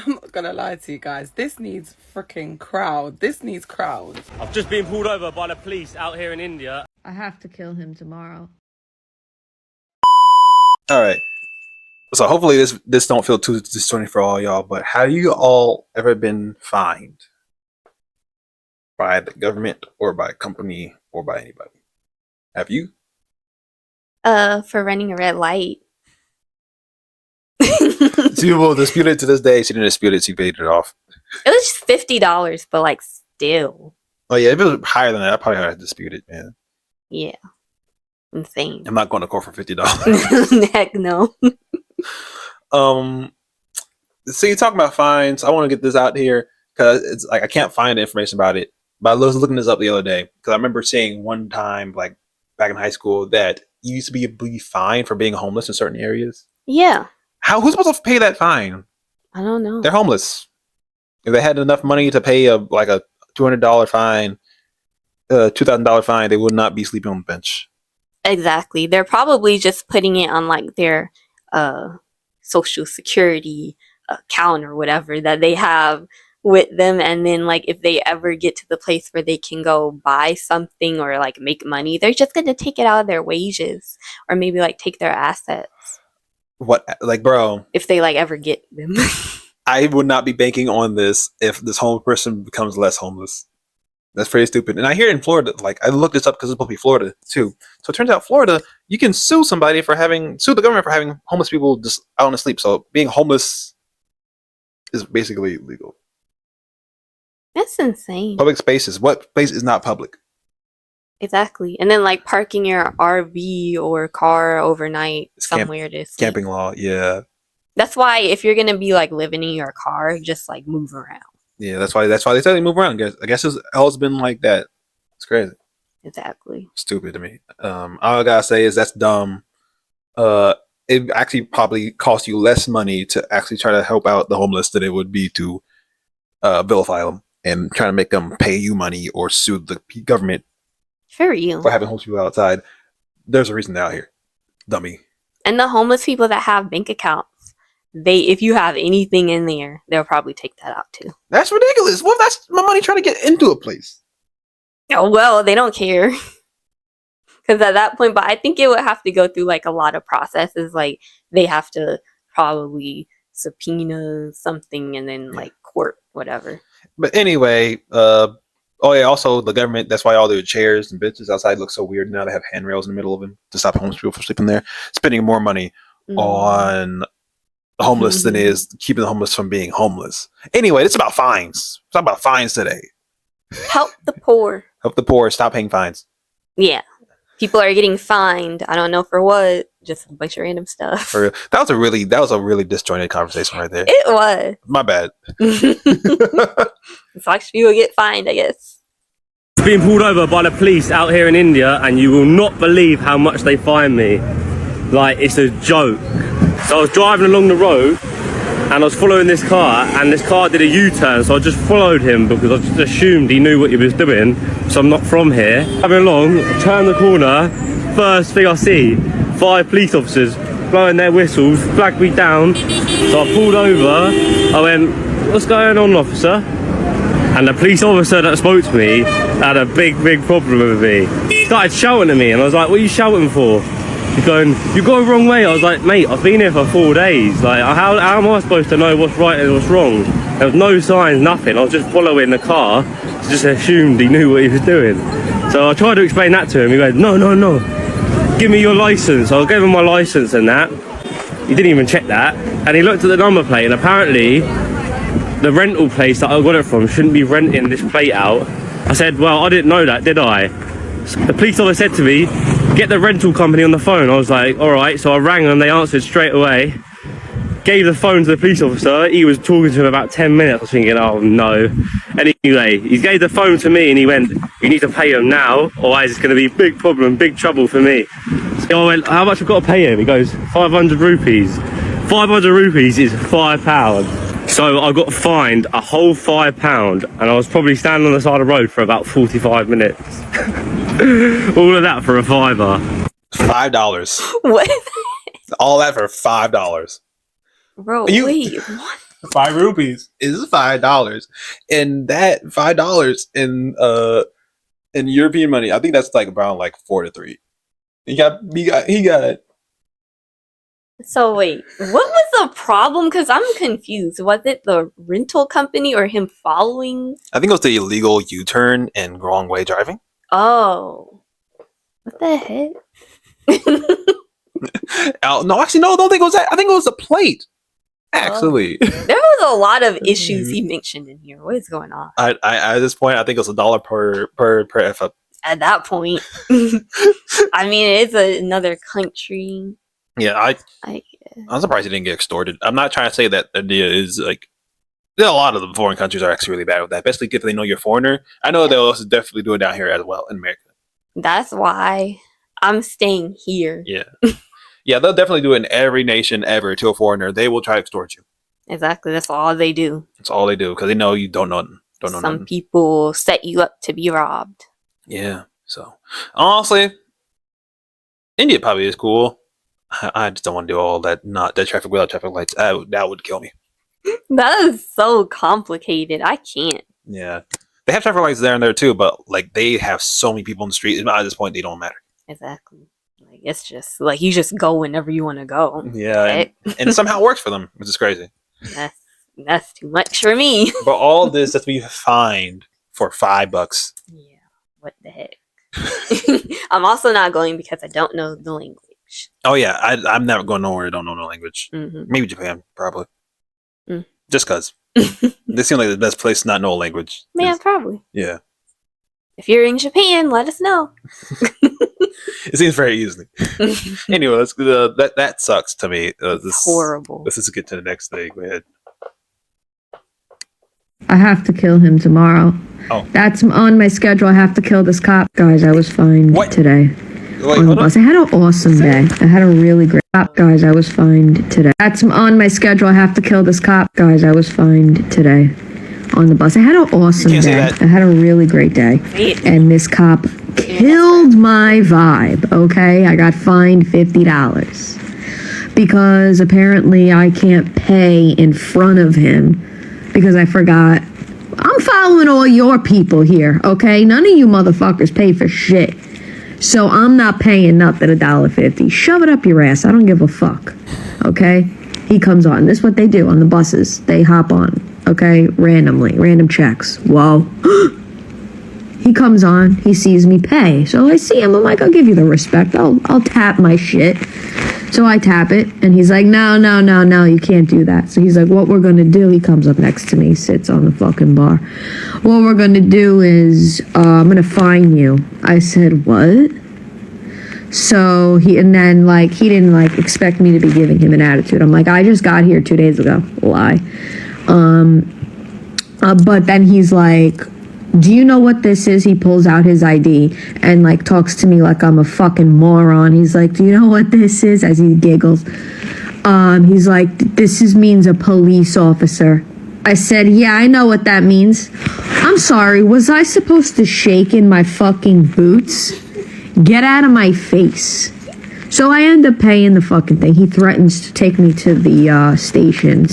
I'm not gonna lie to you guys. This needs freaking crowd. This needs crowd. I've just been pulled over by the police out here in India. I have to kill him tomorrow. All right. So hopefully this don't feel too distorting for all y'all. But have you all ever been fined by the government or by a company or by anybody? Have you? For running a red light. She will dispute it to this day. She didn't dispute it. She paid it off. It was just $50, but like still. Oh yeah, if it was higher than that, I probably would have disputed, man. Yeah. Insane. I'm not going to court for $50. Heck no. So you're talking about fines. I want to get this out here because it's like I can't find information about it. But I was looking this up the other day because I remember seeing one time, like back in high school, that you used to be fined for being homeless in certain areas. Yeah. Who's supposed to pay that fine? I don't know. They're homeless. If they had enough money to pay a $200 fine, $2,000 fine, they would not be sleeping on the bench. Exactly. They're probably just putting it on like their social security account or whatever that they have with them, and then like if they ever get to the place where they can go buy something or like make money, they're just gonna take it out of their wages or maybe like take their assets. What, like, bro? If they like ever get them. I would not be banking on this if this homeless person becomes less homeless. That's pretty stupid. And I hear in Florida, like I looked this up because it's supposed to be Florida too. So it turns out Florida, you can sue the government for having homeless people just out on the sleep. So being homeless is basically illegal. That's insane. Public spaces. What space is not public? Exactly. And then like parking your RV or car overnight somewhere to sleep. Camping law, yeah. That's why if you're gonna be like living in your car, just like move around. Yeah, that's why they tell you to move around, guys. I guess it's always been like that. It's crazy. Exactly. Stupid to me. All I gotta say is that's dumb. It actually probably costs you less money to actually try to help out the homeless than it would be to vilify them and try to make them pay you money or sue the government For real. for having homeless people outside. There's a reason they're out here, dummy. And the homeless people that have bank accounts, if you have anything in there, they'll probably take that out too. That's ridiculous. What if that's my money trying to get into a place? Oh well, they don't care. Because at that point, but I think it would have to go through like a lot of processes. Like they have to probably subpoena something and then like court, whatever. But anyway, oh yeah, also the government, that's why all their chairs and benches outside look so weird now. They have handrails in the middle of them to stop homeless people from sleeping there. Spending more money on homeless than it is keeping the homeless from being homeless. Anyway, it's about fines. It's about fines today. Help the poor. Help the poor. Stop paying fines. Yeah. People are getting fined. I don't know for what. Just a bunch of random stuff. That was a really disjointed conversation right there. It was. My bad. So actually people get fined, I guess. Being pulled over by the police out here in India, and you will not believe how much they fine me. Like, it's a joke. So I was driving along the road and I was following this car, and this car did a U-turn, so I just followed him because I just assumed he knew what he was doing. So I'm not from here. Driving along, turn the corner, first thing I see, 5 police officers blowing their whistles, flagged me down. So I pulled over, I went, "What's going on, officer?" And the police officer that spoke to me had a big problem with me. He started shouting at me, and I was like, "What are you shouting for?" He's going, "You go the wrong way." I was like, "Mate, I've been here for 4 days. Like, how am I supposed to know what's right and what's wrong?" There was no signs, nothing. I was just following the car. Just assumed he knew what he was doing. So I tried to explain that to him. He goes, "No, give me your license." I gave him my license and that. He didn't even check that. And he looked at the number plate, and apparently the rental place that I got it from shouldn't be renting this plate out. I said, "Well, I didn't know that, did I?" The police officer said to me, "Get the rental company on the phone." I was like, all right. So I rang them, they answered straight away. Gave the phone to the police officer. He was talking to him about 10 minutes. I was thinking, oh no. Anyway, he gave the phone to me and he went, "You need to pay him now, or it's going to be big problem, big trouble for me." So I went, "How much I've got to pay him?" He goes, 500 rupees. 500 rupees is £5. So I got fined a whole £5, and I was probably standing on the side of the road for about 45 minutes. All of that for a fiver. $5. What? All that for $5. Bro, You- wait, what? ₹5 is $5, and that $5 in European money, I think that's like around like 4 to 3. He got it. So wait, what was the problem? Because I'm confused. Was it the rental company or him following? I think it was the illegal U-turn and wrong way driving. Oh, what the heck? No, actually, no. I don't think it was that. I think it was the plate. Actually, There was a lot of issues he mentioned in here. What is going on? I at this point, I think it was $1 per F up. At that point, I mean, it's another country. Yeah, I I'm surprised he didn't get extorted. I'm not trying to say that India is like. A lot of the foreign countries are actually really bad with that, especially if they know you're a foreigner. I know they'll also definitely do it down here as well in America. That's why I'm staying here. Yeah. Yeah, they'll definitely do it in every nation ever to a foreigner. They will try to extort you. Exactly. That's all they do. That's all they do because they know you don't know nothing. Some people set you up to be robbed. Yeah. So honestly, India probably is cool. I just don't want to do all that that traffic without traffic lights. That would kill me. That is so complicated. I can't. Yeah. They have traffic lights there and there too, but like they have so many people in the street. At this point, they don't matter. Exactly. Like it's just like you just go whenever you want to go. Yeah, and it somehow works for them, which is crazy. That's too much for me. But all of this has to be fined for $5. Yeah. What the heck? I'm also not going because I don't know the language. Oh yeah, I'm never going nowhere I don't know no language. Mm-hmm. Maybe Japan, probably. Mm. Just cause. This seems like the best place to not know a language. Yeah, probably. Yeah. If you're in Japan, let us know. It seems very easily. Anyway, let's that sucks to me. This horrible. Let's just get to the next thing. Go ahead. I have to kill him tomorrow. Oh. That's on my schedule. I have to kill this cop. Guys, I was fined today. Wait, on the hold bus. I had an awesome day. I had a really great cop. Guys, I was fined today. That's on my schedule. I have to kill this cop. Guys, I was fined today on the bus. I had an awesome day. I had a really great day. And this cop killed my vibe, okay? I got fined $50 because apparently I can't pay in front of him because I forgot. I'm following all your people here, okay? None of you motherfuckers pay for shit. So I'm not paying nothing, $1.50. Shove it up your ass. I don't give a fuck. Okay? He comes on. This is what they do on the buses. They hop on. Okay? Randomly. Random checks. Whoa. He comes on. He sees me pay. So I see him. I'm like, I'll give you the respect. I'll tap my shit. So I tap it. And he's like, no, you can't do that. So he's like, what we're going to do. He comes up next to me. Sits on the fucking bar. What we're going to do is I'm going to fine you. I said, what? So he didn't expect me to be giving him an attitude. I'm like, I just got here 2 days ago. Lie. But then he's like, do you know what this is? He pulls out his ID and talks to me like I'm a fucking moron. He's like, do you know what this is? As he giggles. He's like, this means a police officer. I said, yeah, I know what that means. I'm sorry, was I supposed to shake in my fucking boots? Get out of my face. So I end up paying the fucking thing. He threatens to take me to the station.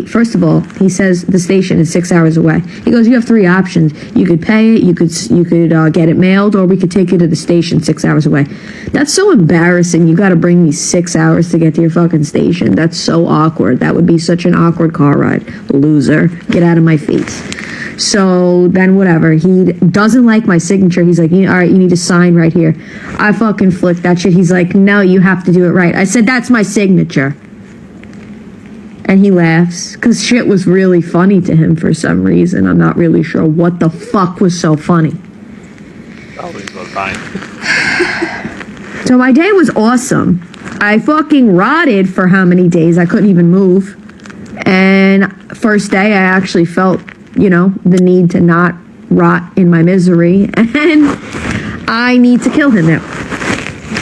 First of all, he says the station is 6 hours away. He goes, you have 3 options. You could pay it, you could get it mailed, or we could take you to the station 6 hours away. That's so embarrassing. You got to bring me 6 hours to get to your fucking station. That's so awkward. That would be such an awkward car ride. Loser. Get out of my face. So then whatever, he doesn't like my signature. He's like, all right, you need to sign right here. I fucking flicked that shit. He's like, no, you have to do it right. I said, that's my signature. And he laughs because shit was really funny to him for some reason. I'm not really sure what the fuck was so funny. Fine. So my day was awesome. I fucking rotted for how many days? I couldn't even move. And first day I actually felt the need to not rot in my misery, and I need to kill him now.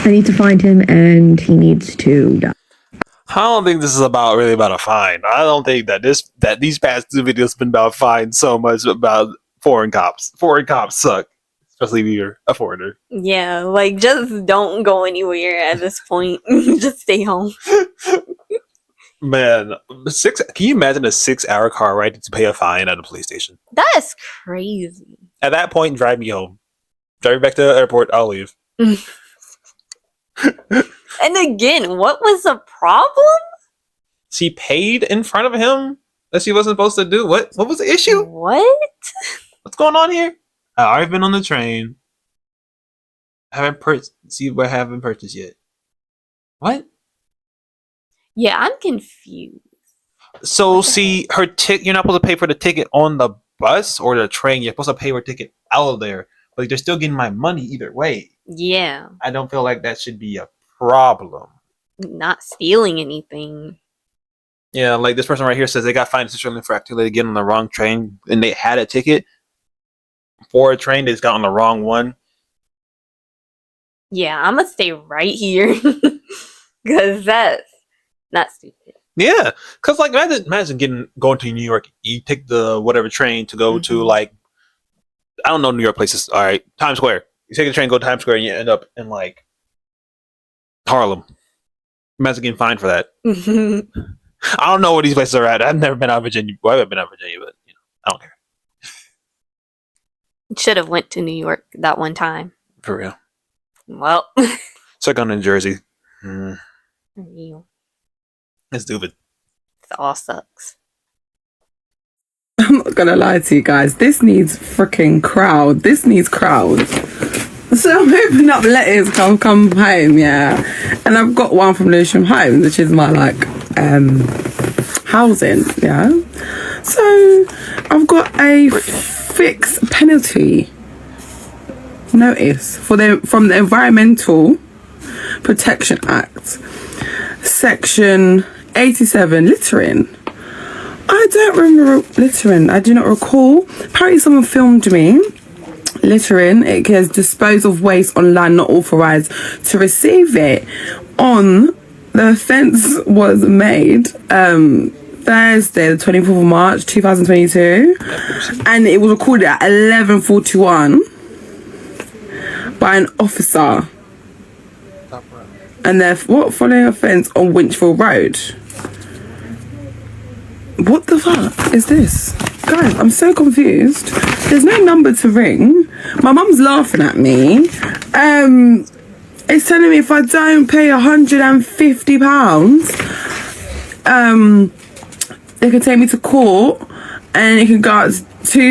I need to find him, and he needs to die. I don't think this is really about a fine. I don't think that these past 2 videos have been about fine so much about foreign cops. Foreign cops suck, especially if you're a foreigner. Yeah, just don't go anywhere at this point. Just stay home. Man, can you imagine a 6-hour car ride to pay a fine at a police station? That is crazy. At that point, drive me home. Drive me back to the airport. I'll leave. And again, what was the problem? She paid in front of him that she wasn't supposed to do. What was the issue? What? What's going on here? I've been on the train. I haven't purchased yet. What? Yeah, I'm confused. So see, you're not supposed to pay for the ticket on the bus or the train. You're supposed to pay for a ticket out of there. But they're still getting my money either way. Yeah. I don't feel like that should be a problem. Not stealing anything. Yeah, like this person right here says they got fined for actively getting on the wrong train and they had a ticket for a train. They just got on the wrong one. Yeah, I'm gonna stay right here. Because that's not stupid. Yeah, because like imagine going to New York. You take the whatever train to go to like, I don't know New York places. All right, Times Square. You take a train, go to Times Square, and you end up in like Harlem. Imagine getting fined for that. I don't know where these places are at. I've never been out of Virginia. Well, I haven't been out of Virginia, but I don't care. Should have went to New York that one time. For real. Well. It's like going to Jersey. It's stupid. It all sucks. I'm not gonna lie to you guys. This needs freaking crowd. This needs crowd. So I'm opening up letters come home, yeah. And I've got one from Lewisham Homes, which is my housing, yeah. So I've got a fixed penalty notice from the Environmental Protection Act, Section 87, littering. I don't remember littering. I do not recall. Apparently someone filmed me littering. It says dispose of waste on land not authorised to receive it. The offence was made Thursday the 24th of March 2022 and it was recorded at 11:41 by an officer. And following offence on Winchville Road. What the fuck is this? Guys, I'm so confused. There's no number to ring. My mum's laughing at me. It's telling me if I don't pay £150, they can take me to court and it can go up to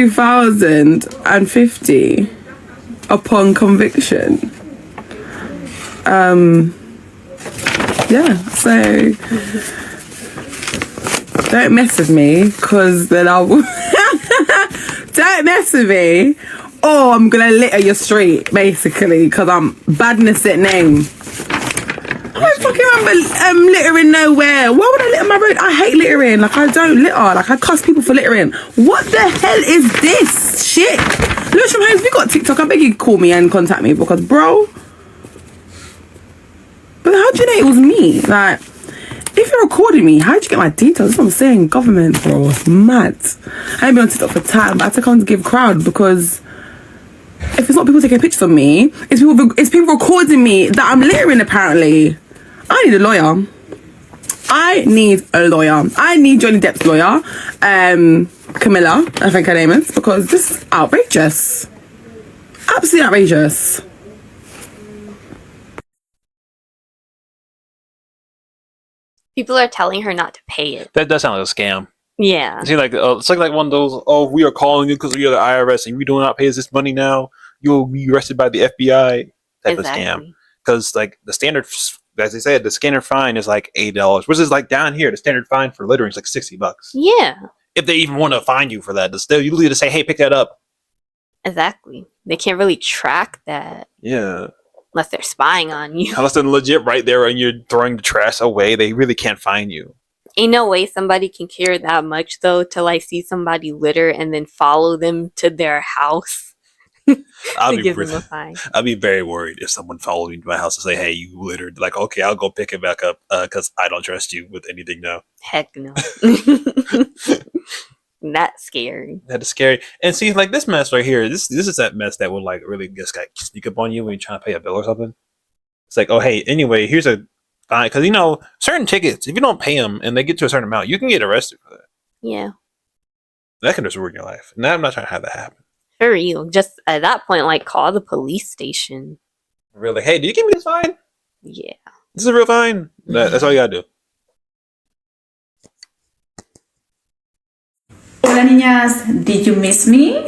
£2,050 upon conviction. Yeah, so don't mess with me, because then I'll don't mess with me, or I'm gonna litter your street, basically, because I'm badness at name. I don't fucking remember littering nowhere. Why would I litter my road? I hate littering. Like, I don't litter. Like, I cuss people for littering. What the hell is this shit? Lewisham Homes, if you got TikTok, I beg you call me and contact me, because bro. But how do you know it was me? Like, if you're recording me, how'd you get my details? That's what I'm saying. Government, bro. It's mad. I ain't been on TikTok for time, but I had to come to give crowd, because if it's not people taking pictures of me, it's people recording me that I'm littering, apparently. I need a lawyer. I need Johnny Depp's lawyer. Camilla, I think her name is, because this is outrageous. Absolutely outrageous. People are telling her not to pay it. That does sound like a scam. Yeah. See, like it's like one of those. Oh, we are calling you because we are the IRS, and we do not pay us this money now. You'll be arrested by the FBI. Type of scam. Because like the standard, as they said, the standard fine is like $8, which is like down here. The standard fine for littering is like $60. Yeah. If they even want to fine you for that, they'll usually just say, "Hey, pick that up." Exactly. They can't really track that. Yeah. Unless they're spying on you. Unless they're legit right there and you're throwing the trash away, they really can't find you. Ain't no way somebody can care that much, though, to like see somebody litter and then follow them to their house. I'll give them a fine. I'd be very worried if someone followed me to my house and say, "Hey, you littered." Like, okay, I'll go pick it back up because I don't trust you with anything now. Heck no. That's scary. That is scary. And see, like this mess right here, this is that mess that would like really just like sneak up on you when you're trying to pay a bill or something. It's like, oh hey, anyway, here's a fine. Because, you know, certain tickets, if you don't pay them and they get to a certain amount, you can get arrested for that. Yeah. That can just ruin your life. And I'm not trying to have that happen. For real. Just at that point, like, call the police station. Really? Hey, did you give me this fine? Yeah. This is a real fine? That's all you gotta do. Hola niñas, did you miss me?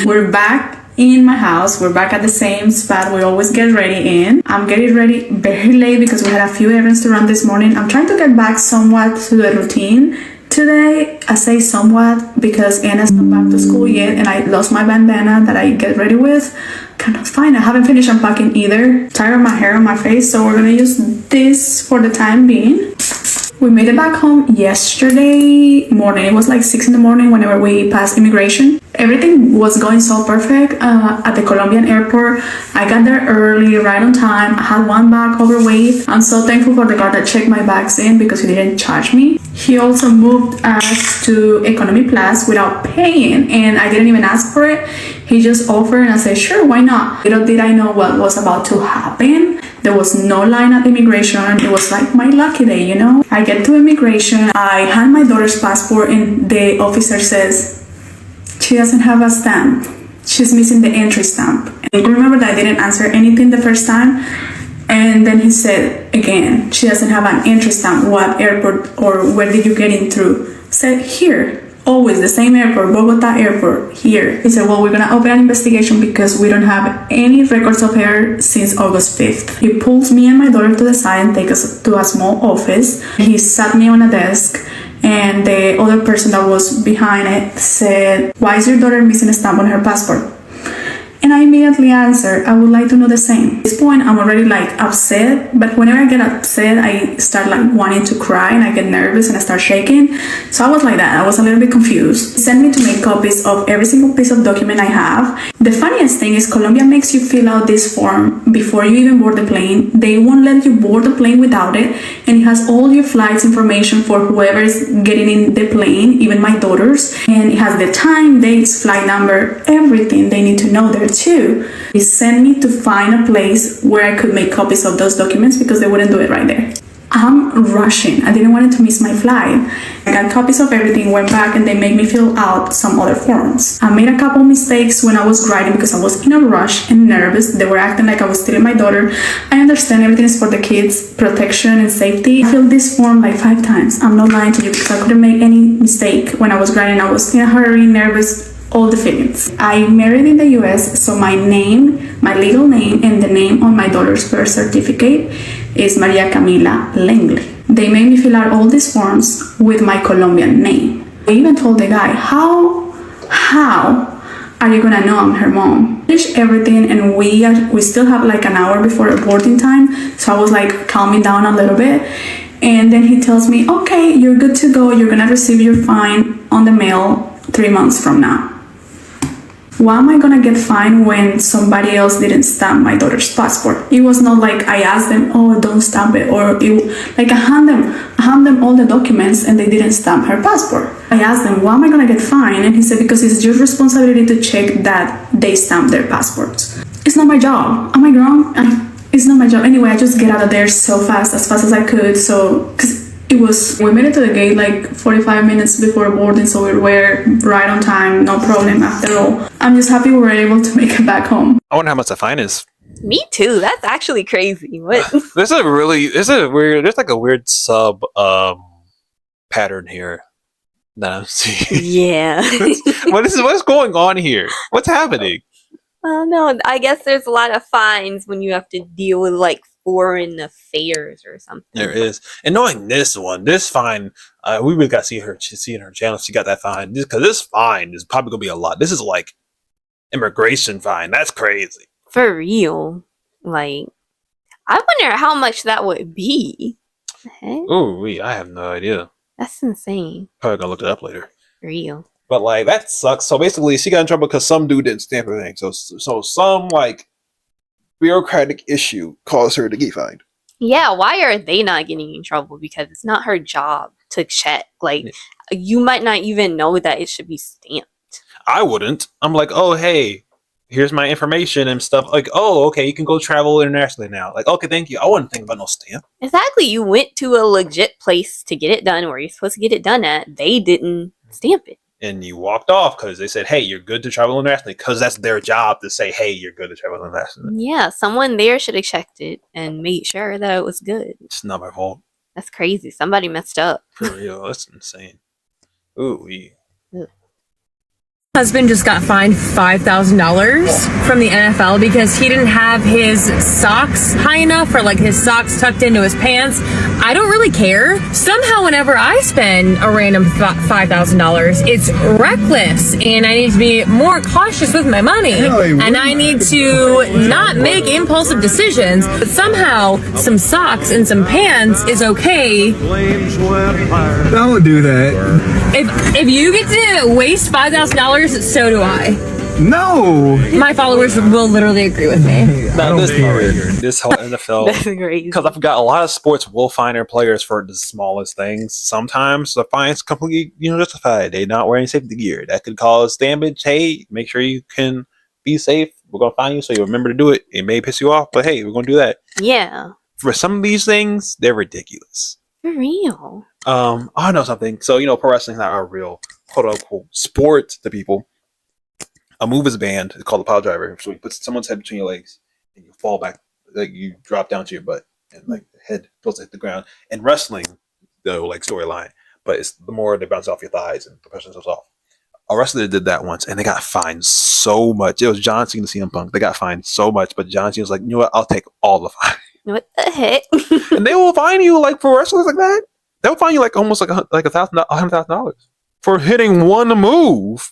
We're back in my house. We're back at the same spot we always get ready in. I'm getting ready very late because we had a few errands to run this morning. I'm trying to get back somewhat to the routine today. I say somewhat because Anna's not back to school yet and I lost my bandana that I get ready with. Kind of fine. I haven't finished unpacking either. Tired of my hair on my face, so we're gonna use this for the time being. We made it back home yesterday morning. It was like 6 in the morning whenever we passed immigration. Everything was going so perfect at the Colombian airport. I got there early, right on time. I had one bag overweight. I'm so thankful for the guard that checked my bags in because he didn't charge me. He also moved us to economy class without paying, and I didn't even ask for it. He just offered and I said, sure, why not? Little did I know what was about to happen. There was no line at immigration. It was like my lucky day, you know? I get to immigration. I hand my daughter's passport and the officer says, she doesn't have a stamp. She's missing the entry stamp. And remember that I didn't answer anything the first time. And then he said again, she doesn't have an entry stamp. What airport or where did you get in through? Said here. Always the same airport, Bogota airport, here. He said, well, we're gonna open an investigation because we don't have any records of her since August 5th. He pulls me and my daughter to the side and takes us to a small office. He sat me on a desk and the other person that was behind it said, why is your daughter missing a stamp on her passport? And I immediately answered, I would like to know the same. At this point, I'm already like upset, but whenever I get upset, I start like wanting to cry and I get nervous and I start shaking. So I was like that. I was a little bit confused. He sent me to make copies of every single piece of document I have. The funniest thing is Colombia makes you fill out this form before you even board the plane. They won't let you board the plane without it. And it has all your flights information for whoever is getting in the plane, even my daughter's. And it has the time, dates, flight number, everything they need to know there too. He sent me to find a place where I could make copies of those documents because they wouldn't do it right there. I'm rushing. I didn't want to miss my flight. I got copies of everything, went back, and they made me fill out some other forms. I made a couple mistakes when I was writing because I was in a rush and nervous. They were acting like I was stealing my daughter. I understand everything is for the kids' protection and safety. I filled this form like 5 times. I'm not lying to you because I couldn't make any mistake when I was writing. I was in a hurry, nervous, all the feelings. I married in the US, so my name, my legal name, and the name on my daughter's birth certificate is Maria Camila Langley. They made me fill out all these forms with my Colombian name. I even told the guy, how are you gonna know I'm her mom? Finished everything, and we still have like an hour before our boarding time, so I was like calming down a little bit. And then he tells me, okay, you're good to go. You're gonna receive your fine on the mail 3 months from now. Why am I gonna get fined when somebody else didn't stamp my daughter's passport? It was not like I asked them, oh, don't stamp it, or like I hand them all the documents and they didn't stamp her passport. I asked them, why am I gonna get fined? And he said, because it's your responsibility to check that they stamp their passports. It's not my job. Am I wrong? It's not my job. Anyway, I just get out of there so fast, as fast as I could. So, because we made it to the gate like 45 minutes before boarding, so we were right on time, no problem after all. I'm just happy we were able to make it back home. I wonder how much the fine is. Me too. That's actually crazy. What? There's like a weird sub pattern here that I'm seeing. Yeah. What's going on here? What's happening? No, I guess there's a lot of fines when you have to deal with like foreign affairs or something. There is. And knowing this fine, we really got to see in her channel if she got that fine. Because this fine is probably going to be a lot. This is like immigration fine. That's crazy. For real. Like, I wonder how much that would be. Oh, I have no idea. That's insane. Probably going to look it up later. Real. But like, that sucks. So basically, she got in trouble because some dude didn't stamp her thing. So some like bureaucratic issue caused her to get fined. Yeah, why are they not getting in trouble? Because it's not her job to check. Like, you might not even know that it should be stamped. I wouldn't. I'm like, oh, hey, here's my information and stuff. Like, oh, okay, you can go travel internationally now. Like, okay, thank you. I wasn't thinking about no stamp. Exactly. You went to a legit place to get it done where you're supposed to get it done at. They didn't stamp it. And you walked off because they said, hey, you're good to travel internationally, because that's their job to say, hey, you're good to travel internationally. Yeah, someone there should have checked it and made sure that it was good. It's not my fault. That's crazy. Somebody messed up. For real. That's insane. Ooh, Husband just got fined $5,000 from the NFL because he didn't have his socks high enough, or like his socks tucked into his pants. I don't really care. Somehow whenever I spend a random $5,000, it's reckless, and I need to be more cautious with my money, and I need to not make impulsive decisions. But somehow some socks and some pants is okay. Don't do that. If you get to waste $5,000, so do I. No. My followers will literally agree with me. This whole NFL. That's crazy. Because I forgot, a lot of sports will fine their players for the smallest things. Sometimes the fine's completely, justified. They're not wearing safety gear. That could cause damage. Hey, make sure you can be safe. We're gonna fine you, so you remember to do it. It may piss you off, but hey, we're gonna do that. Yeah. For some of these things, they're ridiculous. For real. I know something. So, pro wrestling is not a real quote unquote sport to people. A move is banned. It's called a pile driver. So you put someone's head between your legs and you fall back, like you drop down to your butt, and like the head supposed to hit the ground. In wrestling, though, like storyline, but it's the more they bounce off your thighs and the person goes off. A wrestler did that once and they got fined so much. It was John Cena, CM Punk. They got fined so much, but John Cena was like, you know what? I'll take all the fine. What the heck? And they will fine you like for wrestlers like that. They'll fine you like almost like $100,000 for hitting one move.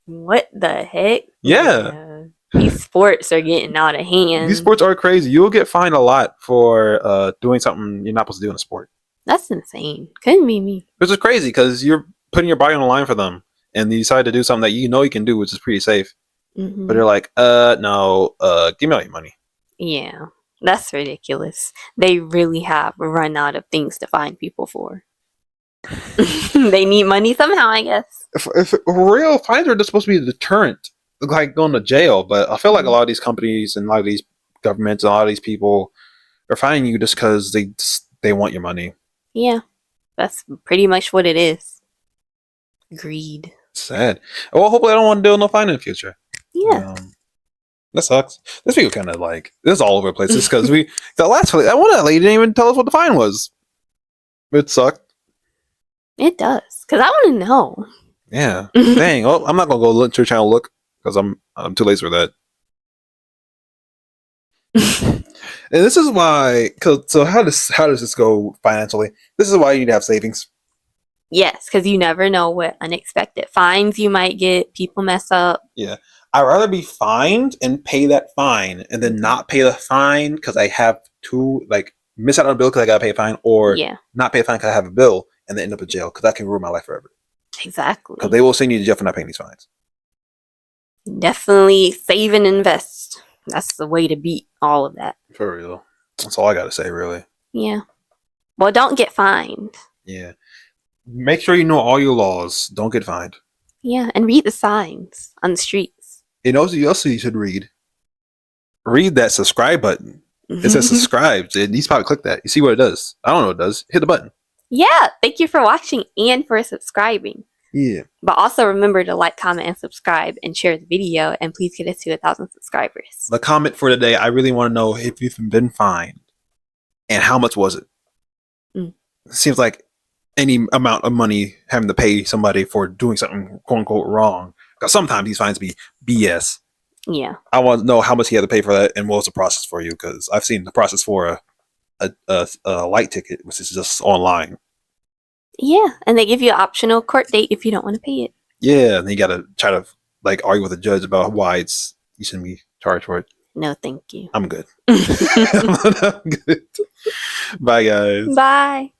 What the heck? Yeah. These sports are getting out of hand. These sports are crazy. You'll get fined a lot for doing something you're not supposed to do in a sport. That's insane. Couldn't be me. Which is crazy because you're putting your body on the line for them, and you decide to do something that you know you can do, which is pretty safe. Mm-hmm. But they're like, no, give me all your money. Yeah. That's ridiculous. They really have run out of things to fine people for. They need money somehow, I guess. If real fines are just supposed to be a deterrent, like going to jail. But I feel like a lot of these companies and a lot of these governments and a lot of these people are fining you just because they want your money. Yeah, that's pretty much what it is. Greed. Sad. Well, hopefully I don't want to deal with no fine in the future. Yeah. That sucks. This video kind of like, this is all over the place. It's because that one lady didn't even tell us what the fine was. It sucked. It does. Because I want to know. Yeah. Dang. Well, I'm not going to go look to your channel look because I'm too lazy for that. And this is why, so how does this go financially? This is why you need to have savings. Yes, because you never know what unexpected fines you might get. People mess up. Yeah. I'd rather be fined and pay that fine and then not pay the fine because I have to miss out on a bill because I got to pay a fine, or not pay a fine because I have a bill and then end up in jail, because that can ruin my life forever. Exactly. Because they will send you to jail for not paying these fines. Definitely save and invest. That's the way to beat all of that. For real. That's all I got to say, really. Yeah. Well, don't get fined. Yeah. Make sure you know all your laws. Don't get fined. Yeah, and read the signs on the streets. You know what else you should read? Read that subscribe button. It says subscribe. And you probably click that. You see what it does. I don't know what it does. Hit the button. Yeah, thank you for watching and for subscribing. Yeah. But also remember to like, comment, and subscribe, and share the video, and please get us to 1,000 subscribers. The comment for today, I really want to know if you've been fined and how much was it? It seems like any amount of money having to pay somebody for doing something quote unquote wrong. Because sometimes these fines be BS. Yeah. I want to know how much he had to pay for that and what was the process for you, because I've seen the process for a light ticket, which is just online. Yeah, and they give you an optional court date if you don't want to pay it. Yeah, and you got to try to argue with the judge about why you shouldn't be charged for it. No, thank you. I'm good. I'm good. Bye, guys. Bye.